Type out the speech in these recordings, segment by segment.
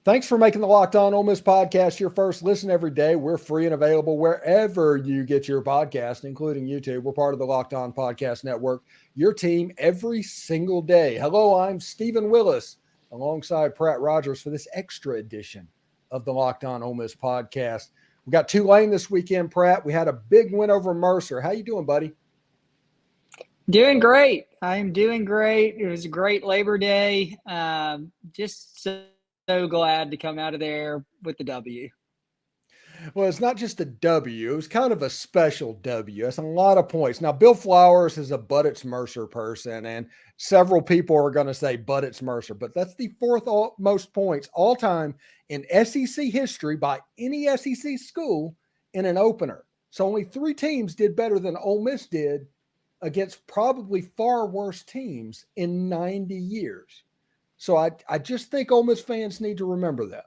Thanks for making the Locked On Ole Miss podcast your first listen every day. We're free and available wherever you get your podcast, including YouTube. We're part of the Locked On Podcast Network, your team every single day. Hello, I'm Stephen Willis alongside Pratt Rogers for this extra edition of the Locked On Ole Miss podcast. We got Tulane this weekend, Pratt. We had a big win over Mercer. How you doing, buddy? Doing great. I'm doing great. It was a great Labor Day. Just so glad to come out of there with the W. Well, it's not just a W. It was kind of a special W. That's a lot of points. Now, Bill Flowers is a but it's Mercer person, and several people are going to say but it's Mercer. But that's the fourth most points all time in SEC history by any SEC school in an opener. So only three teams did better than Ole Miss did against probably far worse teams in 90 years. So I just think Ole Miss fans need to remember that.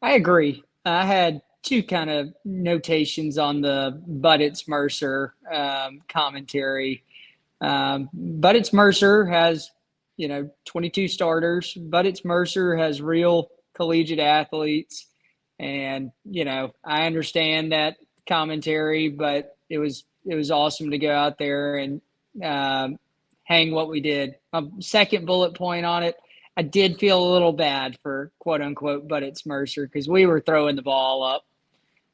I agree. I had two kind of notations on the but it's Mercer commentary. But it's Mercer has, 22 starters. But it's Mercer has real collegiate athletes. And, I understand that commentary, but it was awesome to go out there and hang what we did. Second bullet point on it, I did feel a little bad for quote unquote, but it's Mercer, because we were throwing the ball up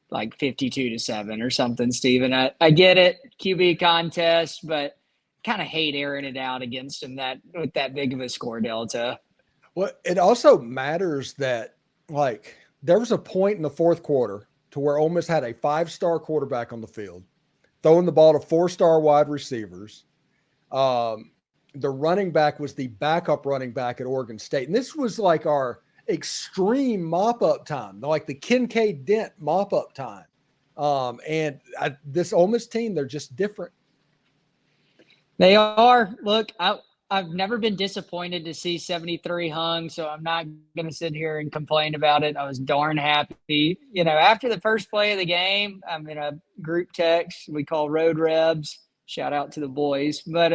like 52-7 or something, Steven. I get it, QB contest, but kind of hate airing it out against them with that big of a score delta. Well, it also matters that there was a point in the fourth quarter to where Ole Miss had a 5-star quarterback on the field, throwing the ball to 4-star wide receivers. The running back was the backup running back at Oregon State. And this was like our extreme mop-up time, like the Kincaid Dent mop-up time. This Ole Miss team, they're just different. They are. Look, I've never been disappointed to see 73 hung, so I'm not going to sit here and complain about it. I was darn happy. After the first play of the game, I'm in a group text we call Road Rebs. Shout out to the boys. But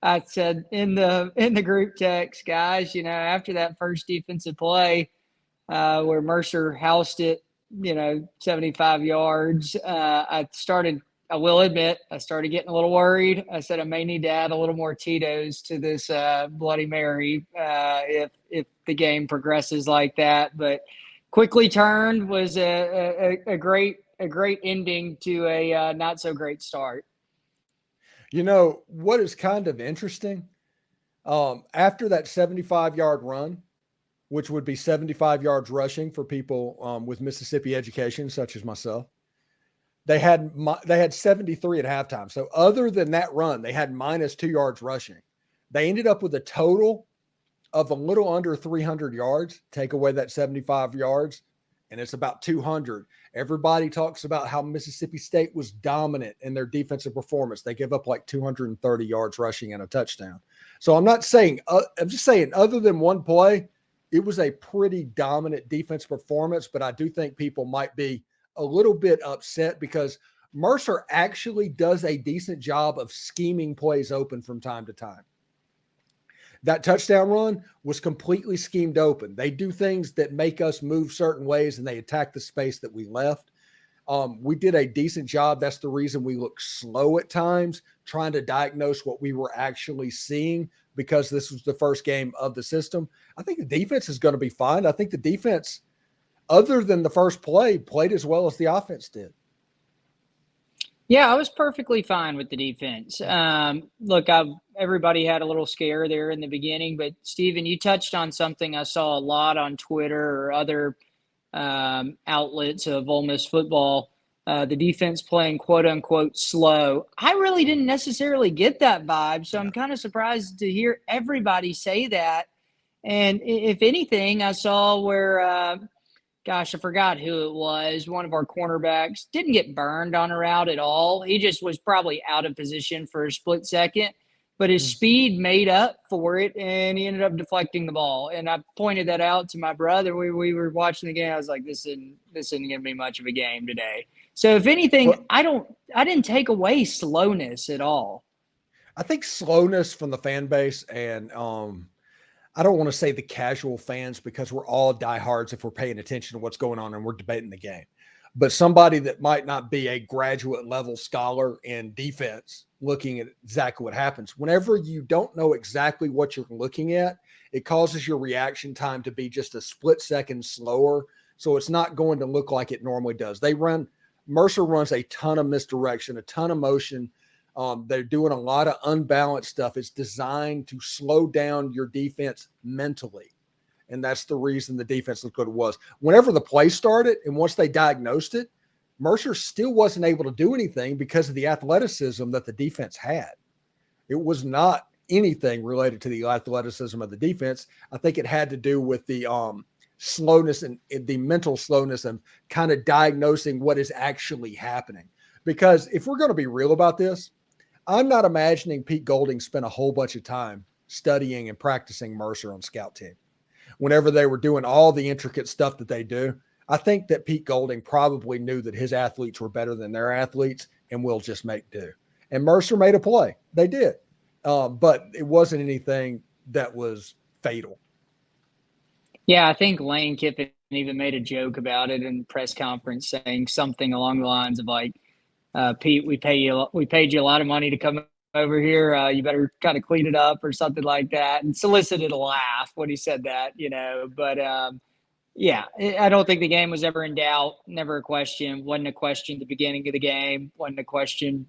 I said in the group text, guys, after that first defensive play where Mercer housed it, 75 yards, I will admit, I started getting a little worried. I said I may need to add a little more Tito's to this Bloody Mary if the game progresses like that. But quickly turned, was a great ending to a not so great start. What is kind of interesting, after that 75-yard run, which would be 75 yards rushing for people with Mississippi education, such as myself, they had 73 at halftime. So other than that run, they had minus 2 yards rushing. They ended up with a total of a little under 300 yards. Take away that 75 yards, and it's about 200. Everybody talks about how Mississippi State was dominant in their defensive performance. They give up like 230 yards rushing and a touchdown. So I'm not saying I'm just saying other than one play, it was a pretty dominant defense performance, but I do think people might be a little bit upset because Mercer actually does a decent job of scheming plays open from time to time. That touchdown run was completely schemed open. They do things that make us move certain ways, and they attack the space that we left. We did a decent job. That's the reason we look slow at times, trying to diagnose what we were actually seeing, because this was the first game of the system. I think the defense is going to be fine. I think the defense, other than the first play, played as well as the offense did. Yeah, I was perfectly fine with the defense. Look, everybody had a little scare there in the beginning, but Steven, you touched on something I saw a lot on Twitter or other outlets of Ole Miss football, the defense playing quote unquote slow. I really didn't necessarily get that vibe, so I'm kind of surprised to hear everybody say that. And if anything, I saw where I forgot who it was. One of our cornerbacks didn't get burned on a route at all. He just was probably out of position for a split second, but his speed made up for it, and he ended up deflecting the ball. And I pointed that out to my brother. We were watching the game. I was like, this isn't going to be much of a game today. So if anything, I didn't take away slowness at all. I think slowness from the fan base, and I don't want to say the casual fans because we're all diehards if we're paying attention to what's going on and we're debating the game. But somebody that might not be a graduate level scholar in defense looking at exactly what happens. Whenever you don't know exactly what you're looking at, it causes your reaction time to be just a split second slower. So it's not going to look like it normally does. Mercer runs a ton of misdirection, a ton of motion. They're doing a lot of unbalanced stuff. It's designed to slow down your defense mentally. And that's the reason the defense looked good it was. Whenever the play started and once they diagnosed it, Mercer still wasn't able to do anything because of the athleticism that the defense had. It was not anything related to the athleticism of the defense. I think it had to do with the slowness and the mental slowness and kind of diagnosing what is actually happening. Because if we're going to be real about this, I'm not imagining Pete Golding spent a whole bunch of time studying and practicing Mercer on scout team. Whenever they were doing all the intricate stuff that they do, I think that Pete Golding probably knew that his athletes were better than their athletes and will just make do. And Mercer made a play. They did. But it wasn't anything that was fatal. Yeah, I think Lane Kiffin even made a joke about it in the press conference, saying something along the lines of like, Pete, we paid you a lot of money to come over here. You better kind of clean it up or something like that, and solicited a laugh when he said that, But yeah, I don't think the game was ever in doubt. Never a question. Wasn't a question at the beginning of the game. Wasn't a question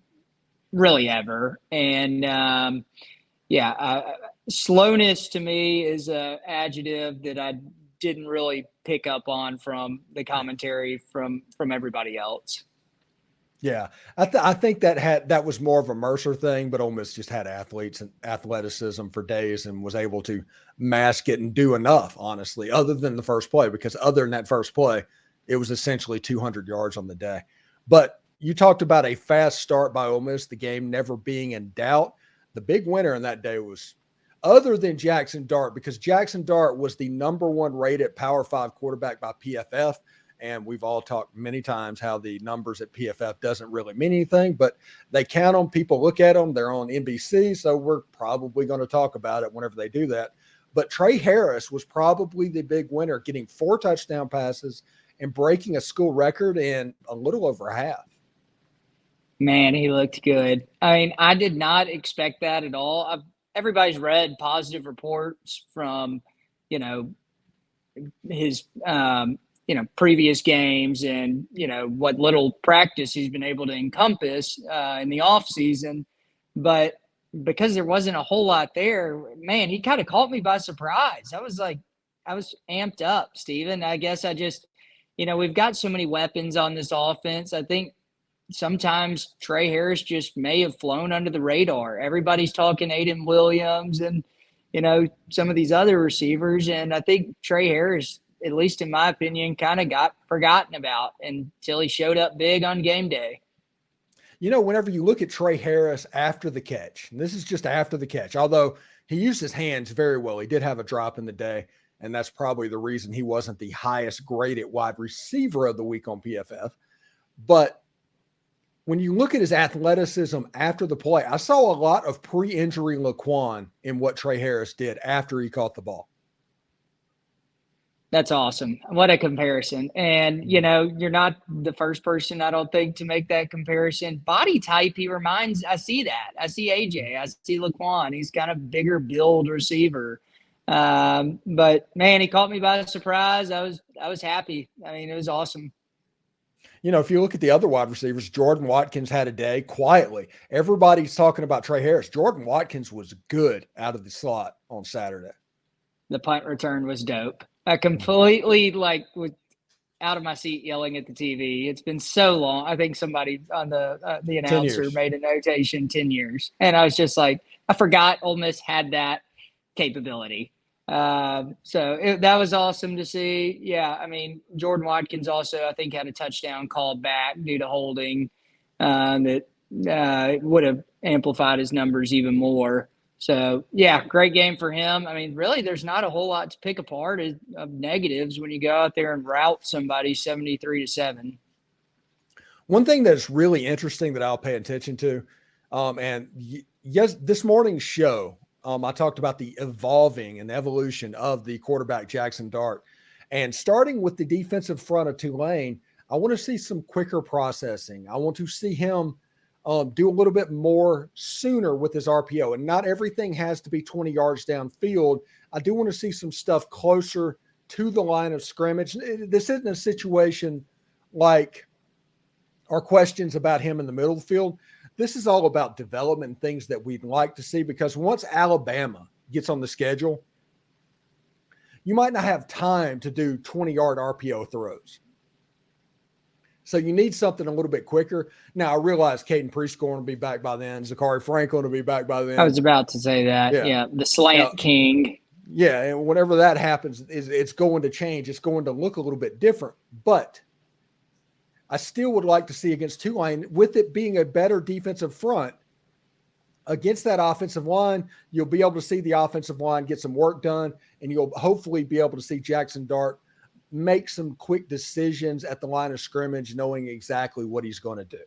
really ever. And slowness to me is a adjective that I didn't really pick up on from the commentary from everybody else. Yeah, I think that was more of a Mercer thing, but Ole Miss just had athletes and athleticism for days and was able to mask it and do enough, honestly, other than the first play, because other than that first play, it was essentially 200 yards on the day. But you talked about a fast start by Ole Miss, the game never being in doubt. The big winner in that day was other than Jaxson Dart, because Jaxson Dart was the number one rated Power 5 quarterback by PFF. And we've all talked many times how the numbers at PFF doesn't really mean anything, but they count them. People look at them. They're on NBC. So we're probably going to talk about it whenever they do that. But Tre Harris was probably the big winner, getting 4 touchdown passes and breaking a school record in a little over half. Man, he looked good. I mean, I did not expect that at all. Everybody's read positive reports from, his, previous games and, what little practice he's been able to encompass in the off season. But because there wasn't a whole lot there, man, he kind of caught me by surprise. I was amped up, Steven. I guess I just, we've got so many weapons on this offense. I think sometimes Tre Harris just may have flown under the radar. Everybody's talking Aiden Williams and, some of these other receivers. And I think Tre Harris, at least in my opinion, kind of got forgotten about until he showed up big on game day. Whenever you look at Tre Harris after the catch, and this is just after the catch, although he used his hands very well, he did have a drop in the day, and that's probably the reason he wasn't the highest graded wide receiver of the week on PFF. But when you look at his athleticism after the play, I saw a lot of pre-injury Laquan in what Tre Harris did after he caught the ball. That's awesome. What a comparison. And, you're not the first person, I don't think, to make that comparison. Body type, I see that. I see AJ. I see Laquan. He's kind of bigger build receiver. But, man, he caught me by surprise. I was happy. I mean, it was awesome. If you look at the other wide receivers, Jordan Watkins had a day quietly. Everybody's talking about Tre Harris. Jordan Watkins was good out of the slot on Saturday. The punt return was dope. I completely was out of my seat yelling at the TV. It's been so long. I think somebody on the announcer made a notation 10 years. And I was just like, I forgot Ole Miss had that capability. That was awesome to see. Yeah, I mean, Jordan Watkins also, I think, had a touchdown called back due to holding that would have amplified his numbers even more. So, yeah, great game for him. I mean, really, there's not a whole lot to pick apart of negatives when you go out there and route somebody 73-7. One thing that's really interesting that I'll pay attention to, and yes, this morning's show, I talked about the evolving and evolution of the quarterback, Jaxson Dart. And starting with the defensive front of Tulane, I want to see some quicker processing. I want to see him do a little bit more sooner with his RPO. And not everything has to be 20 yards downfield. I do want to see some stuff closer to the line of scrimmage. This isn't a situation like our questions about him in the middle of the field. This is all about development and things that we'd like to see, because once Alabama gets on the schedule, you might not have time to do 20-yard RPO throws. So you need something a little bit quicker. Now, I realize Caden Prescorn will be back by then. Zachary Franklin will be back by then. I was about to say that. Yeah, the slant king. Yeah, and whenever that happens, it's going to change. It's going to look a little bit different. But I still would like to see against Tulane, with it being a better defensive front, against that offensive line, you'll be able to see the offensive line get some work done, and you'll hopefully be able to see Jaxson Dart make some quick decisions at the line of scrimmage, knowing exactly what he's going to do.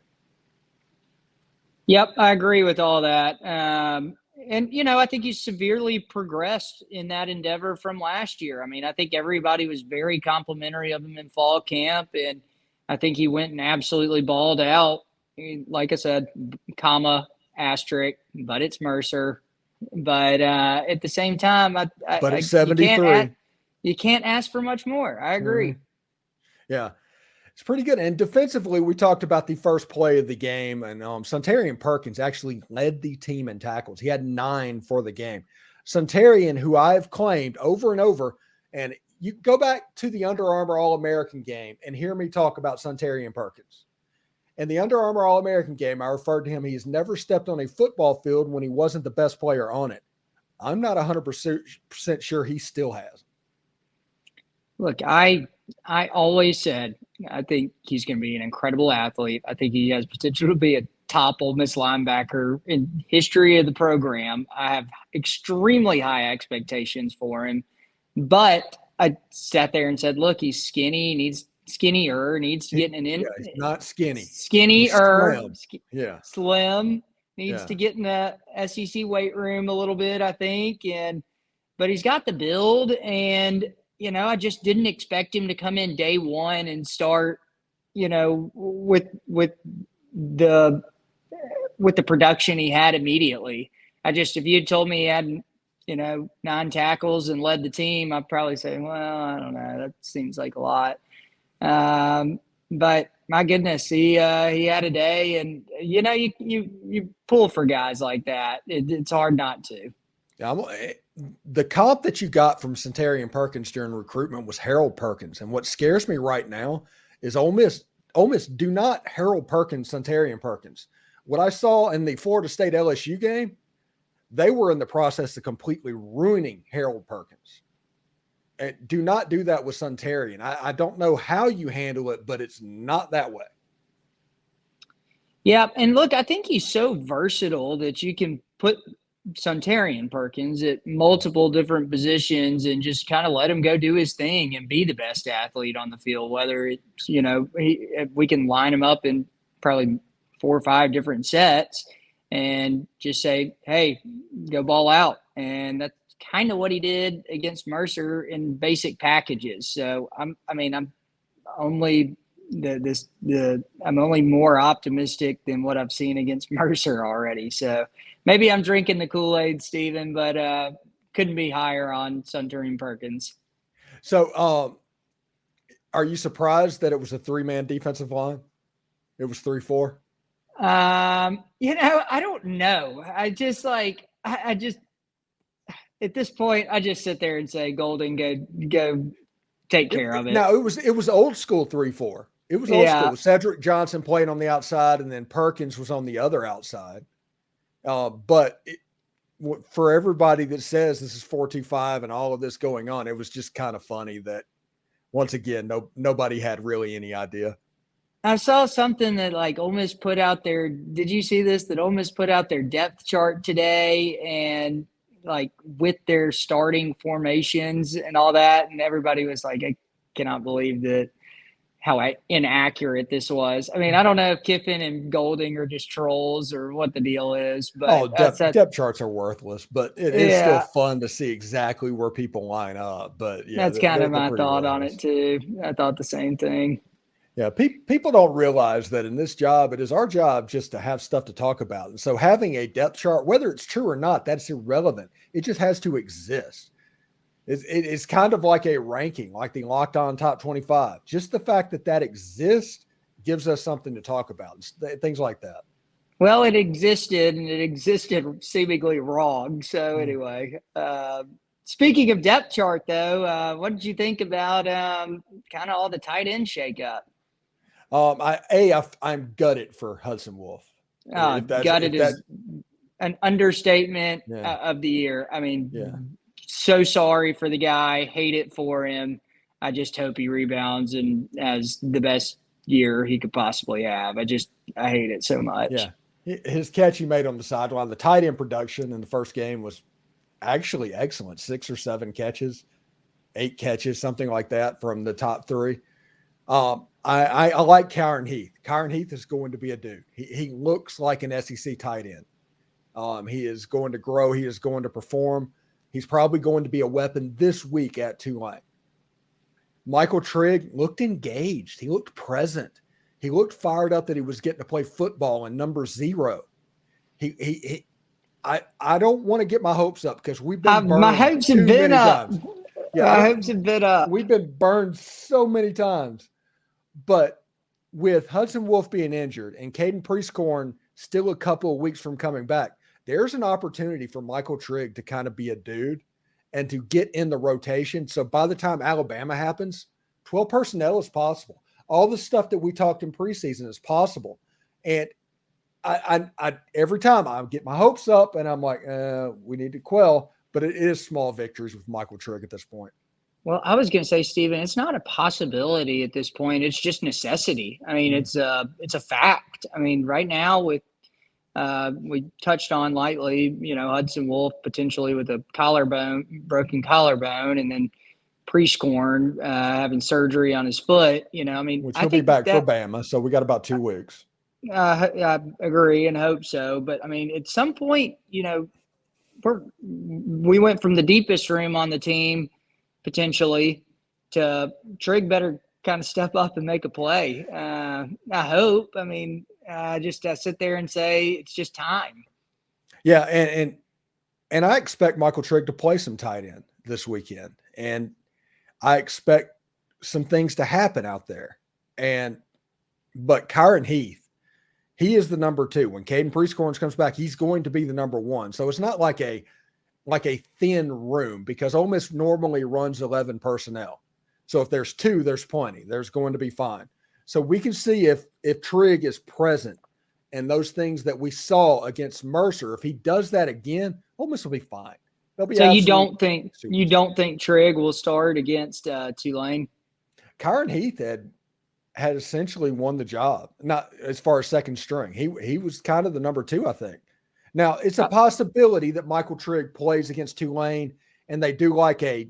Yep, I agree with all that. And, I think he's severely progressed in that endeavor from last year. I mean, I think everybody was very complimentary of him in fall camp, and I think he went and absolutely balled out. Like I said, asterisk, but it's Mercer. But at the same time, but it's 73. You can't ask for much more. I agree. Mm-hmm. Yeah, it's pretty good. And defensively, we talked about the first play of the game, and Suntarian Perkins actually led the team in tackles. He had 9 for the game. Suntarian, who I've claimed over and over, and you go back to the Under Armour All-American game and hear me talk about Suntarian Perkins. In the Under Armour All-American game, I referred to him. He has never stepped on a football field when he wasn't the best player on it. I'm not 100% sure he still has. Look, I always said I think he's going to be an incredible athlete. I think he has potential to be a top Ole Miss linebacker in history of the program. I have extremely high expectations for him. But I sat there and said, look, he's skinny, needs skinnier, needs to get in. Yeah, he's not skinny. Skinnier. Slim. Needs to get in the SEC weight room a little bit, I think. But he's got the build, and I just didn't expect him to come in day one and start, with the production he had immediately. If you had told me he had, 9 tackles and led the team, I'd probably say, well, I don't know. That seems like a lot. But my goodness, he had a day, and you pull for guys like that. It's hard not to. The comp that you got from Suntarian Perkins during recruitment was Harold Perkins. And what scares me right now is Ole Miss do not Harold Perkins, Suntarian Perkins. What I saw in the Florida State LSU game, they were in the process of completely ruining Harold Perkins. And do not do that with Suntarian. I don't know how you handle it, but it's not that way. Yeah, and look, I think he's so versatile that you can put Suntarian Perkins at multiple different positions and just kind of let him go do his thing and be the best athlete on the field. Whether it's, we can line him up in probably 4 or 5 different sets and just say, hey, go ball out. And that's kind of what he did against Mercer in basic packages. So I'm only more optimistic than what I've seen against Mercer already. So maybe I'm drinking the Kool-Aid, Stephen, but couldn't be higher on Suntarian Perkins. So are you surprised that it was a 3-man defensive line? It was 3-4? I don't know. I just at this point, I just sit there and say, Golden, go take care of it. No, it was old school 3-4. It was old school. Cedric Johnson playing on the outside, and then Perkins was on the other outside. But for everybody that says this is 4-2-5 and all of this going on, it was just kind of funny that once again, nobody had really any idea. I saw something that Ole Miss put out there. Did you see this? That Ole Miss put out their depth chart today, and with their starting formations and all that, and everybody was like, I cannot believe that how inaccurate this was. I mean, I don't know if Kiffin and Golding are just trolls or what the deal is, but Depth charts are worthless, but it is still yeah, fun to see exactly where people line up. But yeah, that's kind of they're my pretty thought on it worthless. too. I thought the same thing. Yeah, people don't realize that in this job, it is our job just to have stuff to talk about. And so having a depth chart, whether it's true or not, that's irrelevant. It just has to exist. It's kind of like a ranking, like the Locked On Top 25. Just the fact that that exists gives us something to talk about, things like that. Well, it existed, and it existed seemingly wrong. So anyway, speaking of depth chart, though, what did you think about kind of all the tight end shakeup? I'm gutted for Hudson Wolf. Gutted is an understatement Yeah. of the year. I mean, Yeah. So sorry for the guy. Hate it for him. I just hope he rebounds and has the best year he could possibly have. I hate it so much. Yeah. His catch he made on the sideline, the tight end production in the first game was actually excellent. 6 or 7 catches, 8 catches, something like that from the top 3. I like Kyron Heath. Kyron Heath is going to be a dude. He looks like an SEC tight end. He is going to grow. He is going to perform. He's probably going to be a weapon this week at Tulane. Michael Trigg looked engaged. He looked present. He looked fired up that he was getting to play football in number 0. I don't want to get my hopes up because we've been burned my hopes have been up. times. Yeah, my hopes have been up. We've been burned so many times. But with Hudson Wolf being injured and Caden Priestcorn still a couple of weeks from coming back, there's an opportunity for Michael Trigg to kind of be a dude and to get in the rotation. So by the time Alabama happens, 12 personnel is possible. All the stuff that we talked in preseason is possible. And I every time I get my hopes up and I'm like, we need to quell, but it is small victories with Michael Trigg at this point. Well, I was going to say, Stephen, it's not a possibility at this point. It's just necessity. I mean, it's a fact. I mean, right now with we touched on lightly, Hudson Wolf potentially with a broken collarbone, and then Priestcorn having surgery on his foot. I mean, which he'll be back for Bama, so we got about 2 weeks. I agree and hope so, but I mean, at some point, we went from the deepest room on the team potentially to Trigg better kind of step up and make a play. I hope. I mean, I sit there and say it's just time. Yeah, and I expect Michael Trigg to play some tight end this weekend, and I expect some things to happen out there. But Kyron Heath, he is the number 2. When Caden Priestcorn comes back, he's going to be the number 1. So it's not like a thin room because Ole Miss normally runs 11 personnel. So if there's 2, there's plenty. There's going to be fine. So we can see if Trigg is present and those things that we saw against Mercer, if he does that again, Ole Miss will be fine. So you don't think Trigg will start against Tulane? Kyron Heath had essentially won the job, not as far as second string. He was kind of the number 2, I think. Now, it's a possibility that Michael Trigg plays against Tulane and they do like a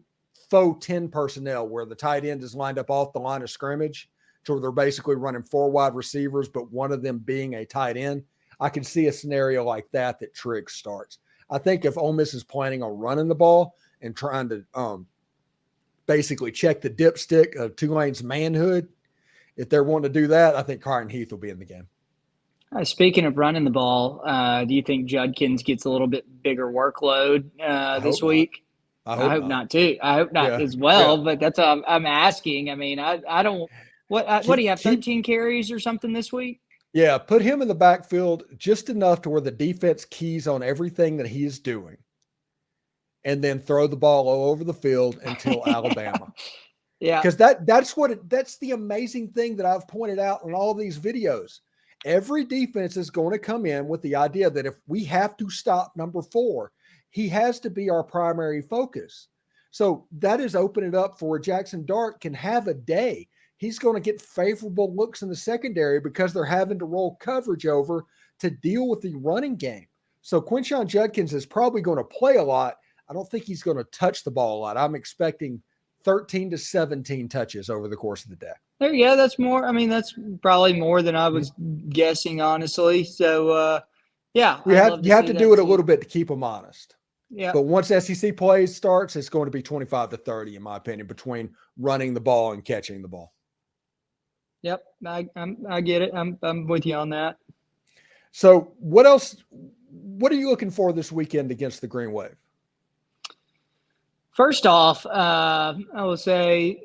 faux 10 personnel where the tight end is lined up off the line of scrimmage, so they're basically running 4 wide receivers, but one of them being a tight end. I can see a scenario like that Trigg starts. I think if Ole Miss is planning on running the ball and trying to basically check the dipstick of Tulane's manhood, if they're wanting to do that, I think Kyron Heath will be in the game. Speaking of running the ball, do you think Judkins gets a little bit bigger workload this week? I hope not too. I hope not as well, but that's what I'm asking. I mean, I don't – what do you have, 13 carries or something this week? Yeah, put him in the backfield just enough to where the defense keys on everything that he is doing and then throw the ball all over the field until Alabama. Yeah. Because that's the amazing thing that I've pointed out in all these videos. Every defense is going to come in with the idea that if we have to stop number 4, he has to be our primary focus. So that is opening it up for Jaxson Dart can have a day. He's going to get favorable looks in the secondary because they're having to roll coverage over to deal with the running game. So Quinshon Judkins is probably going to play a lot. I don't think he's going to touch the ball a lot. I'm expecting 13 to 17 touches over the course of the day. There you go. That's more. I mean, that's probably more than I was guessing, honestly. So, yeah, you have to do it a little bit to keep them honest. Yeah. But once SEC play starts, it's going to be 25 to 30, in my opinion, between running the ball and catching the ball. Yep, I get it. I'm with you on that. So, what else? What are you looking for this weekend against the Green Wave? First off, I will say,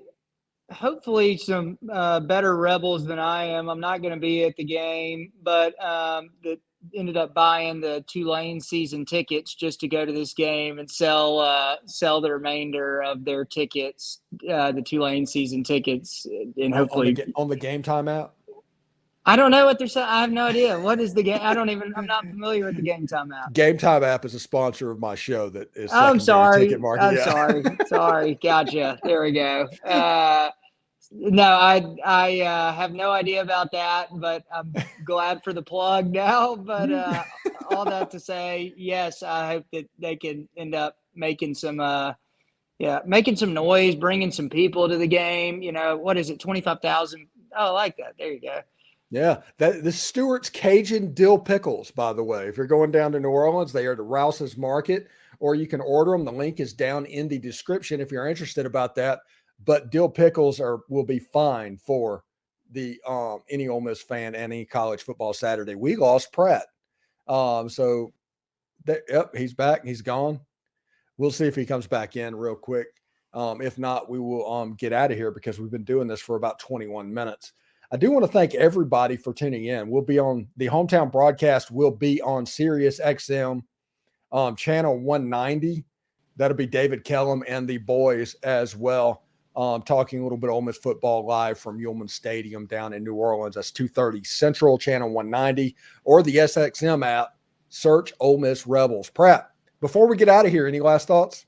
hopefully, some better Rebels than I am. I'm not going to be at the game, but that ended up buying the Tulane season tickets just to go to this game and sell the remainder of their tickets, the Tulane season tickets, and hopefully on the Game Time app. I don't know what they're saying. I have no idea. What is the game? I'm not familiar with the Game Time app. Game Time app is a sponsor of my show that is I'm sorry. Ticket Market. I'm sorry. Sorry. Gotcha. There we go. No, I have no idea about that, but I'm glad for the plug now. But all that to say, yes, I hope that they can end up making some noise, bringing some people to the game. What is it? 25,000. Oh, I like that. There you go. Yeah, the Stewart's Cajun dill pickles, by the way. If you're going down to New Orleans, they are at Rouse's Market, or you can order them. The link is down in the description if you're interested about that. But dill pickles will be fine for the any Ole Miss fan and any college football Saturday. We lost Pratt, so he's back. He's gone. We'll see if he comes back in real quick. If not, we will get out of here because we've been doing this for about 21 minutes. I do want to thank everybody for tuning in. We'll be on the hometown broadcast. Will be on Sirius XM, channel 190. That'll be David Kellum and the boys as well. Talking a little bit of Ole Miss football live from Ullman Stadium down in New Orleans. That's 2:30 Central, channel 190, or the SXM app. Search Ole Miss Rebels. Pratt, before we get out of here, any last thoughts?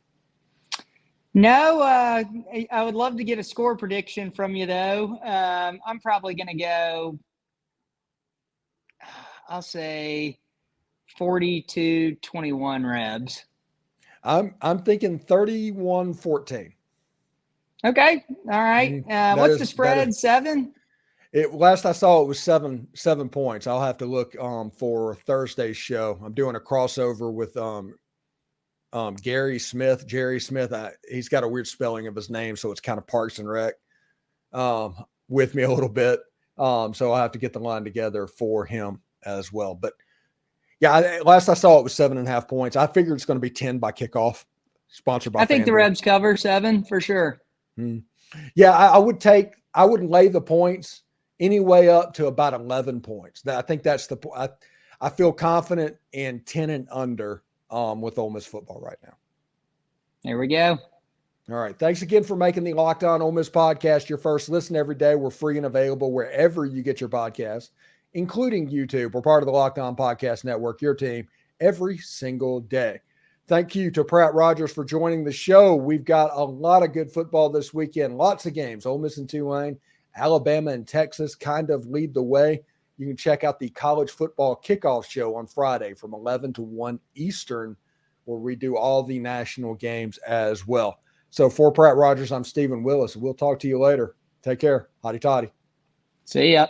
No, I would love to get a score prediction from you, though. I'm probably going to go, I'll say 42-21 Rebs. I'm thinking 31-14. Okay. All right. What's the spread? 7? Last I saw it was seven points. I'll have to look for Thursday's show. I'm doing a crossover with Jerry Smith. He's got a weird spelling of his name, so it's kind of Parks and Rec with me a little bit. So I'll have to get the line together for him as well. But yeah, last I saw it was 7.5 points. I figured it's going to be 10 by kickoff. Sponsored by I think FanDuel. the Rebs cover 7 for sure. Yeah, I would lay the points anyway up to about 11 points. I think that's I feel confident in 10 and under with Ole Miss football right now. There we go. All right. Thanks again for making the Locked On Ole Miss podcast your first listen every day. We're free and available wherever you get your podcasts, including YouTube. We're part of the Locked On Podcast Network, your team every single day. Thank you to Pratt Rogers for joining the show. We've got a lot of good football this weekend. Lots of games. Ole Miss and Tulane, Alabama and Texas kind of lead the way. You can check out the college football kickoff show on Friday from 11 to 1 Eastern, where we do all the national games as well. So for Pratt Rogers, I'm Stephen Willis. We'll talk to you later. Take care. Hotty toddy. See ya.